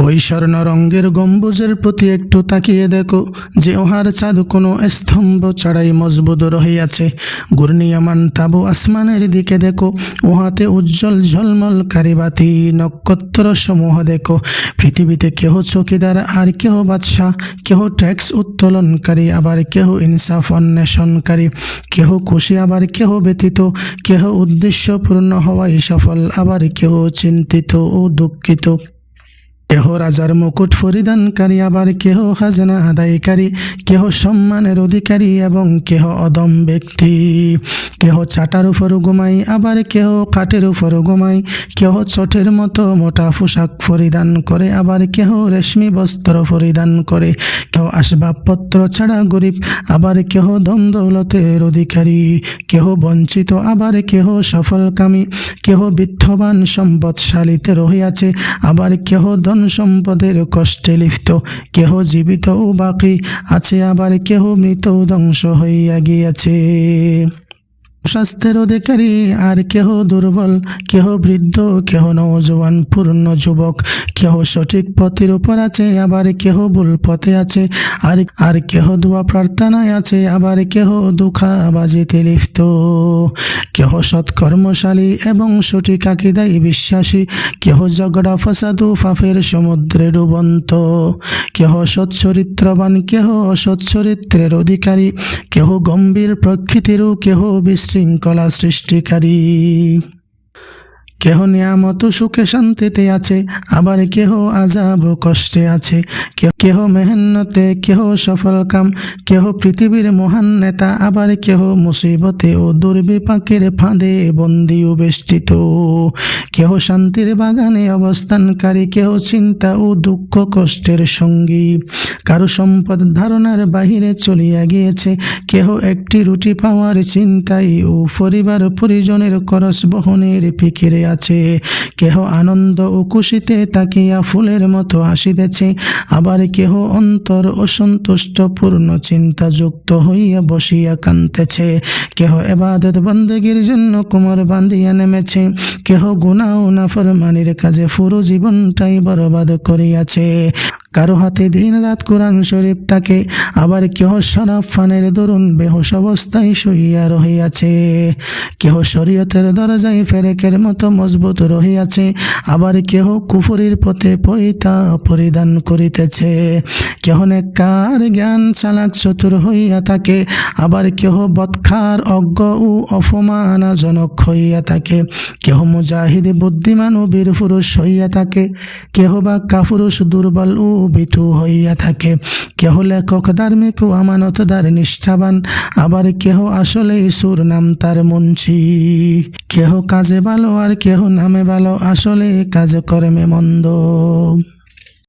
ওই স্বর্ণ রঙের গম্বুজের প্রতি একটু তাকিয়ে দেখো, যে উহার চাঁদ কোনো স্তম্ভ ছাড়াই মজবুত রহিয়াছে। ঘূর্ণীয়মান তাবু আসমানের দিকে দেখো, উহাতে উজ্জ্বল ঝলমলকারী বাতি নক্ষত্র সমূহ দেখো। পৃথিবীতে কেহ চৌকিদার আর কেহ বাদশাহ, কেহ ট্যাক্স উত্তোলনকারী আবার কেহ ইনসাফ অন্বেষণকারী, কেহ খুশি আবার কেহ ব্যতীত, কেহ উদ্দেশ্যপূর্ণ হওয়াই সফল আবার কেহ চিন্তিত ও দুঃখিত, কেহ রাজার মুকুট পরিধানকারী আবার কেহ খাজনা আদায়কারী, কেহ সম্মানের অধিকারী এবং কেহ অদম ব্যক্তি, কেহ চাটার উপর ঘুমাই আবার কেহ কাঠের উপর ঘুমাই, কেহ চটের মতো মোটা পোশাক পরিধান করে আবার কেহ রেশমি বস্ত্র পরিধান করে, কেহ আসবাবপত্র ছাড়া গরিব আবার কেহ ধন দৌলতের অধিকারী, কেহ বঞ্চিত আবার কেহ সফলকামী, কেহ বিত্তবান সম্পদশালীতে রহিয়াছে আবার কেহ ধন সম্পদের কষ্টে লিপ্ত, কেহ জীবিত ও বাকি আছে আবার কেহ মৃত ধ্বংস হইয়া গিয়াছে। স্বাস্থ্যের অধিকারী আর কেহ দুর্বল, কেহ বৃদ্ধ কেহ নওজোয়ান পূর্ণ যুবক, কেহ সঠিক পথের উপর আছে আবার কেহ ভুল পথে আছে, আর কেহ দোয়া প্রার্থনায় আছে আবার কেহ দুঃখাবাজিতে লিপ্ত, কেহ সৎকর্মশালী এবং সঠিক আকীদায় বিশ্বাসী, কেহ ঝগড়া ফাসাদ ও পাপের সমুদ্রে ডুবন্ত, কেহ সচ্চরিত্রবান কেহ অসৎ চরিত্রের অধিকারী, কেহ গম্ভীর প্রকৃতির ও কেহ বিশৃঙ্খলা সৃষ্টিকারী, কেহ নিয়ামত সুখে শান্তিতে আছে আবার কেহ আযাব ও কষ্টে আছে, কেহ মেহনতে কেহ সফলকাম, কেহ পৃথিবীর মহান নেতা আবার কেহ মুসিবতে ও দুর্বিপাকের ফাঁদে বন্দী ও বেষ্টিত, কেহ শান্তির বাগানে অবস্থানকারী, কেহ চিন্তা ও দুঃখ কষ্টের সঙ্গী, কারো সম্পদ ধারণার বাহিরে চলিয়া গিয়েছে, কেহ একটি রুটি পাওয়ার চিন্তায় ও পরিবার পরিজনের খরচ বহনের ফিকিরে আছে, কেহ আনন্দ ও খুশিতে তাকিয়া ফুলের মতো হাসিতেছে আবার কেহ অন্তর অসন্তুষ্ট পূর্ণ চিন্তাযুক্ত হইয়া বসিয়া কাঁদতেছে, কেহ ইবাদত বন্দেগীর জন্য কোমর বাঁধিয়া নেমেছে, কেহ গুনাহ ও নাফরমানির কাজে পুরো জীবনটাই বরবাদ করিয়াছে, কারো হাতে দিন রাত কোরআন শরীফ থাকে আবার কেহ শরাব পানের দরুন বেহুশ অবস্থায় শুইয়া রহিয়াছে, কেহ শরীয়তের দরজায় ফেরেকের মতো মজবুত রহিয়াছে আবার কেহ কুফরির পথে পইতা পরিধান করিতেছে, কেহ নেককার জ্ঞান চালাক চতুর হইয়া থাকে আবার কেহ বদখার অজ্ঞ ও অপমানজনক হইয়া থাকে, কেহ মুজাহিদ বুদ্ধিমান ও বীর পুরুষ হইয়া থাকে, কেহ বা কাপুরুষ দুর্বল ও ভীতু হইয়া থাকে, কেহ লেখক ধার্মিক ও আমানতদার নিষ্ঠাবান আবার কেহ আসলে সুর নাম তার মুন্সি, কেহ কাজে ভালো আর কেহ নামে ভালো আসলে কাজ কর্মে মন্দ।